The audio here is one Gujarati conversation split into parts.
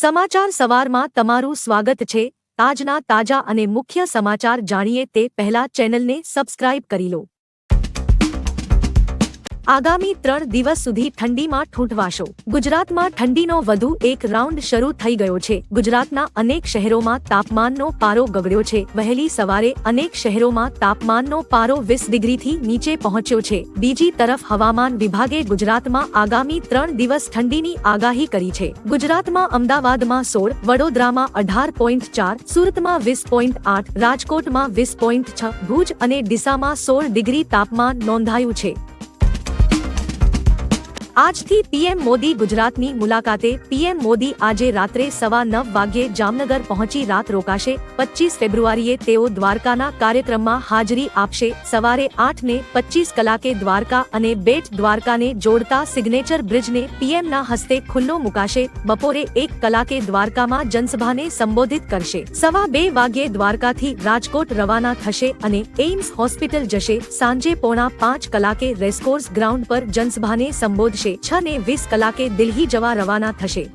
સમાચાર સવારમાં તમારું સ્વાગત છે। આજના તાજા અને મુખ્ય સમાચાર જાણીએ તે પહેલા ચેનલને સબસ્ક્રાઇબ કરી લો। આગામી 3 દિવસ સુધી ઠંડીમાં ઠૂંઠવાશો। ગુજરાતમાં ઠંડીનો વધુ એક રાઉન્ડ શરૂ થઈ ગયો છે। ગુજરાતના અનેક શહેરોમાં તાપમાનનો પારો ગગડ્યો છે। વહેલી સવારે અનેક શહેરોમાં તાપમાનનો પારો 20 ડિગ્રીથી નીચે પહોંચ્યો છે। બીજી તરફ હવામાન વિભાગે ગુજરાતમાં આગામી 3 દિવસ ઠંડીની આગાહી કરી છે। ગુજરાતમાં અમદાવાદમાં 16, વડોદરામાં 18.4, સુરતમાં 20.8, રાજકોટમાં 20.6, ભુજ અને ડીસામાં 16 ડિગ્રી તાપમાન નોંધાયું છે। આજથી પીએમ મોદી ગુજરાતની મુલાકાતે। પીએમ મોદી આજે રાત્રે 9:15 વાગ્યે જામનગર પહોંચી રાત રોકાશે। 25 ફેબ્રુઆરીએ તેઓ દ્વારકાના કાર્યક્રમમાં હાજરી આપશે। સવારે 8:25 કલાકે દ્વારકા અને બેટ દ્વારકાને જોડતા સિગ્નેચર બ્રિજને પીએમના હસ્તે ખુલ્લો મુકાશે। બપોરે 1 કલાકે દ્વારકામાં જનસભાને સંબોધિત કરશે। 2:15 વાગ્યે દ્વારકાથી રાજકોટ રવાના થશે અને એઇમ્સ હોસ્પિટલ જશે। સાંજે 4:45 કલાકે રેસકોર્સ ગ્રાઉન્ડ પર જનસભાને સંબોધશે। 6:20 કલાકે દિલ્હી જવા રવાના થશે।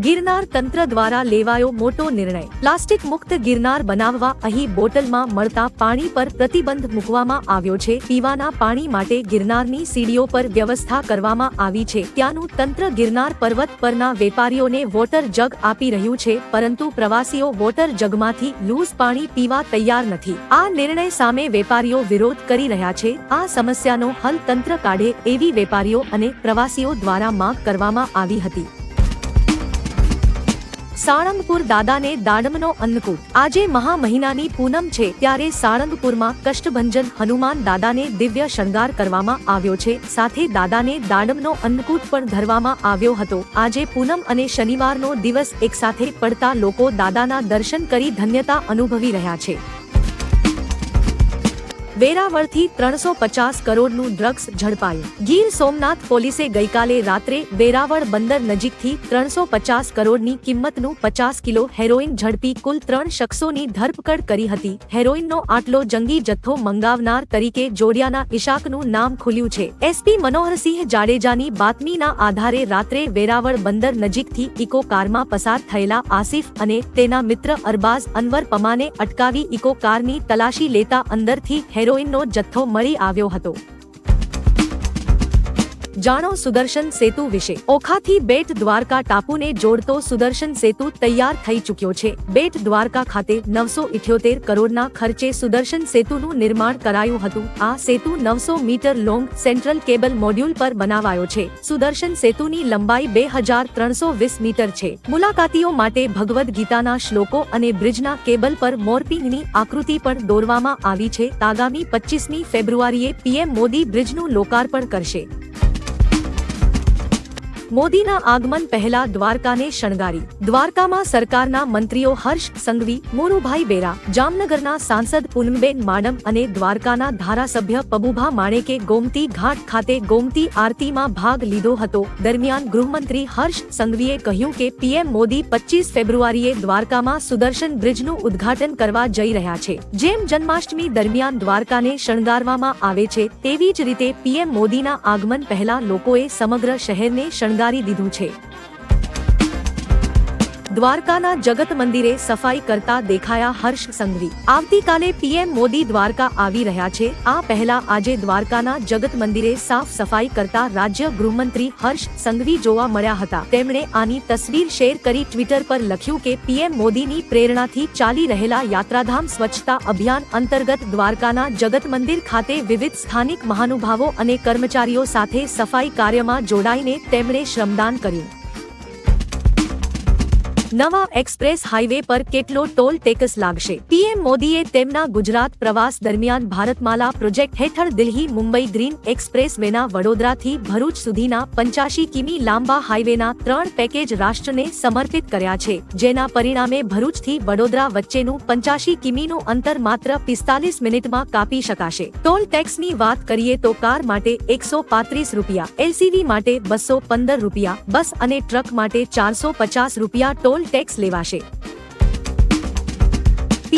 ગિરનાર તંત્ર દ્વારા લેવાયો મોટો નિર્ણય। પ્લાસ્ટિક મુક્ત ગિરનાર બનાવવા અહીં બોટલમાં મળતા પાણી પર પ્રતિબંધ મૂકવામાં આવ્યો છે। પીવાના પાણી માટે ગિરનારની સીડીઓ પર વ્યવસ્થા કરવામાં આવી છે। ત્યાંનું તંત્ર ગિરનાર પર્વત પરના વેપારીઓને વોટર જગ આપી રહ્યું છે, પરંતુ પ્રવાસીઓ વોટર જગમાંથી લૂઝ પાણી પીવા તૈયાર નથી। આ નિર્ણય સામે વેપારીઓ વિરોધ કરી રહ્યા છે। આ સમસ્યાનો હલ તંત્ર કાઢે એવી વેપારીઓ અને પ્રવાસીઓ દ્વારા માંગ કરવામાં આવી હતી। સાળંગપુર દાદાને દાડમનો અન્નકૂટ। આજે મહા મહિનાની પૂનમ છે, ત્યારે સાળંગપુરમાં કષ્ટભંજન હનુમાન દાદાને દિવ્ય શણગાર કરવામાં આવ્યો છે। સાથે દાદાને દાડમનો અન્નકૂટ પણ ધરવામાં આવ્યો હતો। આજે પૂનમ અને શનિવારનો દિવસ એકસાથે પડતા લોકો દાદાના દર્શન કરી ધન્યતા અનુભવી રહ્યા છે। વેરાવળથી 350 કરોડનું ડ્રગ્સ ઝડપાયું। ગીર સોમનાથ પોલીસે ગઈકાલે રાત્રે વેરાવળ બંદર નજીકથી 350 કરોડની કિંમતનું 50 કિલો હેરોઇન ઝડપી કુલ 3 શખ્સોની ધરપકડ કરી હતી। હેરોઇનનો આટલો જંગી જથ્થો મંગાવનાર તરીકે જોડિયાના ઇશાકનું નામ ખુલ્યું છે। એસપી મનોહરસિંહ જાડેજાની બાતમીના આધારે રાત્રે વેરાવળ બંદર નજીકથી ઇકો કારમાં પસાર થયેલા આસિફ અને તેના મિત્ર અરબાઝ અનવર પમાને અટકાવી ઇકો કારની તલાશી લેતા અંદરથી હેરોઇનનો જથ્થો મળી આવ્યો હતો। જાણો સુદર્શન સેતુ વિશે। ઓખાથી બેટ દ્વારકા ટાપુને જોડતો સુદર્શન સેતુ તૈયાર થઈ ચૂક્યો છે। બેટ દ્વારકા ખાતે 978 કરોડના ખર્ચે સુદર્શન સેતુનું નિર્માણ કરાયું હતું। આ સેતુ 900 metre long central cable module પર બનાવાયો છે। સુદર્શન સેતુની લંબાઈ 2320 મીટર છે। મુલાકાતીઓ માટે ભગવદ્ ગીતાના શ્લોકો અને બ્રિજના કેબલ પર મોરપીંગની આકૃતિ પણ દોરવામાં આવી છે। આગામી 25મી ફેબ્રુઆરીએ પીએમ મોદી બ્રિજનું લોકાર્પણ કરશે। મોદીના આગમન પહેલા દ્વારકાને શણગારી। દ્વારકામાં સરકારના મંત્રીઓ હર્ષ સંઘવી, મોરુભાઈ બેરા, જામનગરના સાંસદ પૂનમબેન માડમ અને દ્વારકાના ધારાસભ્ય પબુભા માણેકે ગોમતી ઘાટ ખાતે ગોમતી આરતીમાં ભાગ લીધો હતો। દરમિયાન ગૃહમંત્રી હર્ષ સંઘવીએ કહ્યું કે પીએમ મોદી 25 ફેબ્રુઆરીએ દ્વારકામાં સુદર્શન બ્રિજનું ઉદ્ઘાટન કરવા જઈ રહ્યા છે। જેમ જન્માષ્ટમી દરમિયાન દ્વારકાને શણગારવામાં આવે છે, તેવી જ રીતે પીએમ મોદીના આગમન પહેલા લોકોએ સમગ્ર શહેરને શણગારી દીધું છે। દ્વારકાના જગત મંદિરે સફાઈ કરતા દેખાયા હર્ષ સંઘવી। આવતીકાલે પીએમ મોદી દ્વારકા આવી રહ્યા છે। આ પહેલા આજે દ્વારકાના જગત મંદિરે સાફ સફાઈ કરતા રાજ્ય ગૃહમંત્રી હર્ષ સંઘવી જોવા મળ્યા હતા। તેમણે આની તસવીર શેર કરી ટ્વિટર પર લખ્યું કે પીએમ મોદીની પ્રેરણાથી ચાલી રહેલા યાત્રાધામ સ્વચ્છતા અભિયાન અંતર્ગત દ્વારકાના જગત મંદિર ખાતે વિવિધ સ્થાનિક મહાનુભાવો અને કર્મચારીઓ સાથે સફાઈ કાર્યમાં જોડાઈને તેમણે શ્રમદાન કર્યું। નવા એક્સપ્રેસ હાઈવે પર કેટલો ટોલ ટેક્સ લાગશે? પીએમ મોદીએ તેમના ગુજરાત પ્રવાસ દરમિયાન ભારતમાલા પ્રોજેક્ટ હેઠળ દિલ્હી મુંબઈ ગ્રીન એક્સપ્રેસ વેના વડોદરાથી ભરૂચ સુધીના 85 કિમી લાંબા હાઈવેના 3 પેકેજ રાષ્ટ્રને સમર્પિત કર્યા છે, જેના પરિણામે ભરૂચથી વડોદરા વચ્ચેનું 85 કિમીનું અંતર માત્ર 45 મિનિટમાં કાપી શકાશે। ટોલ ટેક્સની વાત કરીએ તો કાર માટે 135 રૂપિયા, એલસીવી માટે 215 રૂપિયા, બસ અને ટ્રક માટે 450 રૂપિયા ટોલ ટેક્સ લેવાશે।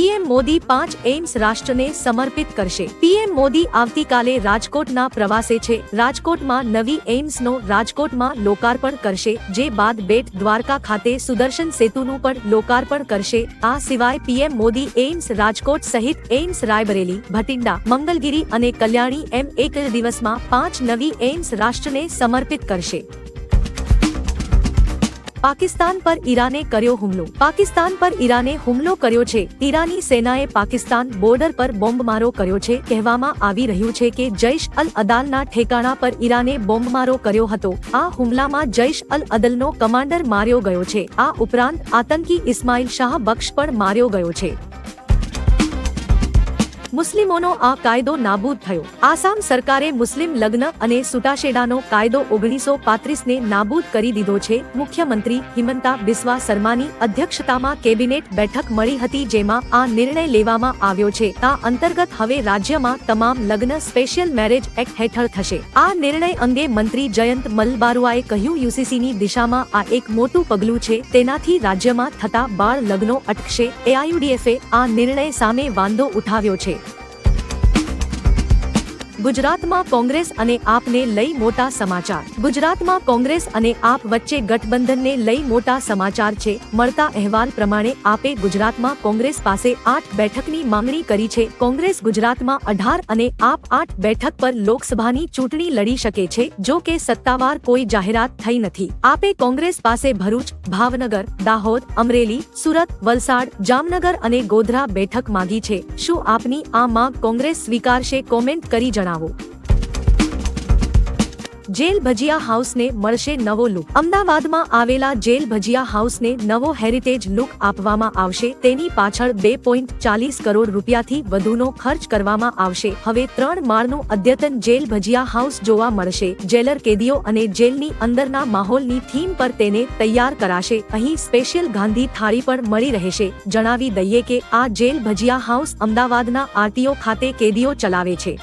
પીએમ મોદી 5 એઇમ્સ રાષ્ટ્રને સમર્પિત કરશે। પીએમ મોદી આવતીકાલે રાજકોટના પ્રવાસે છે। રાજકોટમાં નવી એઇમ્સનો રાજકોટમાં લોકાર્પણ કરશે, જે બાદ બેટ દ્વારકા ખાતે સુદર્શન સેતુનું પણ લોકાર્પણ કરશે। આ સિવાય પીએમ મોદી એઇમ્સ રાજકોટ સહિત એઇમ્સ રાયબરેલી, ભટિંડા, મંગલગીરી અને કલ્યાણી એમ એક દિવસમાં 5 નવી એઇમ્સ રાષ્ટ્રને સમર્પિત કરશે। પાકિસ્તાન પર ઈરાને કર્યો હુમલો। પાકિસ્તાન પર ઈરાને હુમલો કર્યો છે। ઈરાની સેનાએ પાકિસ્તાન બોર્ડર પર બોમ્બમારો કર્યો છે। કહેવામાં આવી રહ્યું છે કે જૈશ અલ અદાલના ઠેકાણા પર ઈરાને બોમ્બમારો કર્યો હતો। આ હુમલામાં જૈશ અલ અદલનો કમાન્ડર માર્યો ગયો છે। આ ઉપરાંત આતંકી ઇસ્માઇલ શાહ બક્ષ પણ માર્યો ગયો છે। મુસ્લિમોનો આ કાયદો નાબૂદ થયો। આસામ સરકારે મુસ્લિમ લગ્ન અને છૂટાછેડાનો કાયદો 1935 ને નાબૂદ કરી દીધો છે। મુખ્યમંત્રી હિમંતા બિસ્વા શર્માની અધ્યક્ષતામાં કેબિનેટ બેઠક મળી હતી, જેમાં આ નિર્ણય લેવામાં આવ્યો છે। આ અંતર્ગત હવે રાજ્યમાં તમામ લગ્ન સ્પેશિયલ મેરેજ એક્ટ હેઠળ થશે। આ નિર્ણય અંગે મંત્રી જયંત મલબારુઆએ કહ્યું, યુસીસીની દિશામાં આ એક મોટું પગલું છે। તેનાથી રાજ્યમાં થતા બાળ લગ્નો અટકશે। એઆઈયુડીએફે આ નિર્ણય સામે વાંધો ઉઠાવ્યો છે। ગુજરાતમાં કોંગ્રેસ અને આપને લઈ મોટા સમાચાર। ગુજરાતમાં કોંગ્રેસ અને આપ વચ્ચે ગઠબંધનને લઈ મોટા સમાચાર છે। મળતા અહેવાલ પ્રમાણે આપે ગુજરાતમાં કોંગ્રેસ પાસે 8 બેઠકની માંગણી કરી છે। કોંગ્રેસ ગુજરાતમાં 18 અને આપ 8 બેઠક પર લોકસભાની ચૂંટણી લડી શકે છે, જો કે સત્તાવાર કોઈ જાહેરાત થઈ નથી। આપે કોંગ્રેસ પાસે ભરૂચ, ભાવનગર, દાહોદ, અમરેલી, સુરત, વલસાડ, જામનગર અને ગોધરા બેઠક માંગી છે। શું આપની આ માંગ કોંગ્રેસ સ્વીકારશે? કોમેન્ટ કરી જણાવો। જેલ ભજીયા હાઉસને મળશે નવો લુક। અમદાવાદમાં આવેલા જેલ ભજીયા હાઉસને નવો હેરિટેજ લુક આપવામાં આવશે। તેની પાછળ 2.40 કરોડ રૂપિયાથી વધુનો ખર્ચ કરવામાં આવશે। હવે 3 માળનું અદ્યતન જેલ ભજીયા હાઉસ જોવા મળશે। જેલર, કેદીઓ અને જેલની અંદરના માહોલની થીમ પર તેને તૈયાર કરાશે। અહીં સ્પેશિયલ ગાંધી થાળી પણ મળી રહેશે। જણાવી દઈએ કે આ જેલ ભજીયા હાઉસ અમદાવાદના આરટીઓ ખાતે કેદીઓ ચલાવે છે।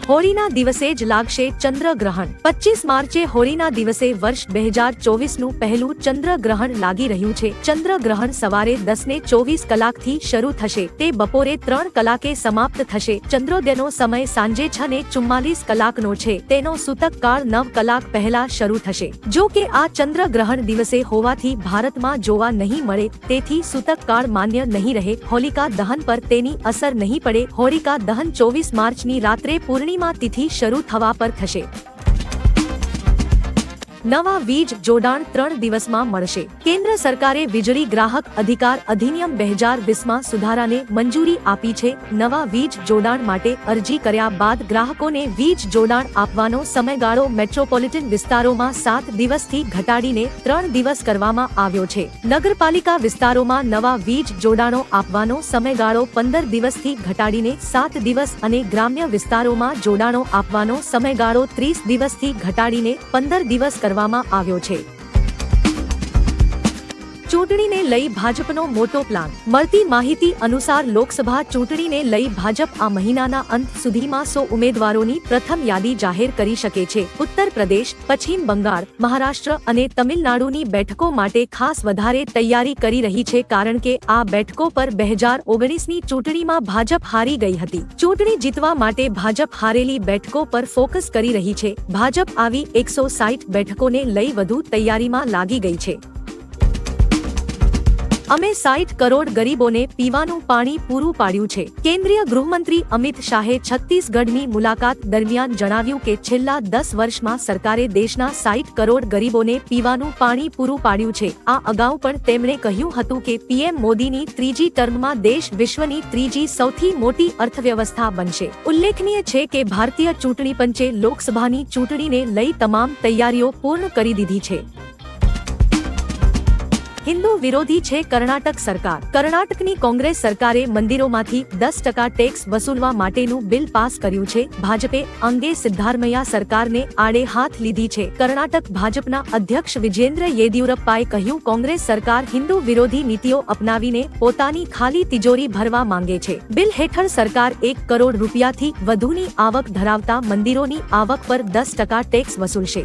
હોળીના દિવસે જ લાગશે ચંદ્રગ્રહણ। 25 માર્ચે હોળીના દિવસે વર્ષ 2024નું પહેલું ચંદ્રગ્રહણ લાગી રહ્યું છે। ચંદ્રગ્રહણ સવારે 10:24 કલાકથી શરૂ થશે, તે બપોરે 3 કલાકે સમાપ્ત થશે। ચંદ્રોદયનો સમય સાંજે 6:44 કલાકનો છે। તેનો સૂતક કાળ 9 કલાક પહેલા શરૂ થશે। જો કે આ ચંદ્રગ્રહણ દિવસે હોવાથી ભારતમાં જોવા નહીં મળે, તેથી સૂતક કાળ માન્ય નહીં રહે। હોલિકા દહન પર તેની અસર નહીં પડે। હોલિકા દહન 24 માર્ચની રાત્રે પૂર્ણિમા તિથિ શરૂ થવા પર થશે। નવા વીજ જોડાણ 3 દિવસમાં મળશે। કેન્દ્ર સરકારે વીજળી ગ્રાહક અધિકાર અધિનિયમ 2020માં સુધારાને મંજૂરી આપી છે। નવા વીજ જોડાણ માટે અરજી કર્યા બાદ ગ્રાહકોને વીજ જોડાણ આપવાનો સમયગાળો મેટ્રોપોલિટન વિસ્તારોમાં 7 દિવસથી ઘટાડીને 3 દિવસ કરવામાં આવ્યો છે। નગરપાલિકા વિસ્તારોમાં નવા વીજ જોડાણો આપવાનો સમયગાળો 15 દિવસથી ઘટાડીને 7 દિવસ અને ગ્રામ્ય વિસ્તારોમાં જોડાણો આપવાનો સમયગાળો 30 દિવસથી ઘટાડીને 15 દિવસ કરવામાં આવ્યો છે। ચૂંટણીને લઈ ભાજપનો મોટો પ્લાન। મળતી માહિતી અનુસાર લોકસભા ચૂંટણીને લઈ ભાજપ આ મહિનાના અંત સુધીમાં 100 ઉમેદવારોની પ્રથમ યાદી જાહેર કરી શકે છે। ઉત્તર પ્રદેશ, પશ્ચિમ બંગાળ, મહારાષ્ટ્ર અને તમિલનાડુની બેઠકો માટે ખાસ વધારે તૈયારી કરી રહી છે, કારણ કે આ બેઠકો પર 2019ની ચૂંટણીમાં ભાજપ હારી ગઈ હતી। ચૂંટણી જીતવા માટે ભાજપ હારેલી બેઠકો પર ફોકસ કરી રહી છે। ભાજપ આવી 160 બેઠકોને લઈ વધુ તૈયારીમાં લાગી ગઈ છે। અમે 60 કરોડ ગરીબોને પીવાનું પાણી પૂરું પાડ્યું છે। કેન્દ્રીય ગૃહમંત્રી અમિત શાહે છત્તીસગઢની મુલાકાત દરમિયાન જણાવ્યું કે છેલ્લા 10 વર્ષમાં સરકારે દેશના 60 કરોડ ગરીબોને પીવાનું પાણી પૂરું પાડ્યું છે। આ અગાઉ પણ તેમણે કહ્યું હતું કે પીએમ મોદીની ત્રીજી ટર્મમાં દેશ વિશ્વની ત્રીજી સૌથી મોટી અર્થવ્યવસ્થા બનશે। ઉલ્લેખનીય છે કે ભારતીય ચૂંટણી પંચે લોકસભાની ચૂંટણીને લઈ તમામ તૈયારીઓ પૂર્ણ કરી દીધી છે। હિન્દુ વિરોધી છે કર્ણાટક સરકાર। કર્ણાટકની કોંગ્રેસ સરકારે મંદિરોમાંથી 10% ટેક્સ વસૂલવા માટેનું બિલ પાસ કર્યું છે। ભાજપે અંગે સિદ્ધારમૈયા સરકારને આડે હાથ લીધી છે। કર્ણાટક ભાજપના અધ્યક્ષ વિજેન્દ્ર યેદિયુરપ્પાએ કહ્યું, કોંગ્રેસ સરકાર હિન્દુ વિરોધી નીતિઓ અપનાવીને પોતાની ખાલી તિજોરી ભરવા માંગે છે। બિલ હેઠળ સરકાર 1 કરોડ રૂપિયાથી વધુની આવક ધરાવતા મંદિરોની આવક પર 10% ટેક્સ વસૂલશે।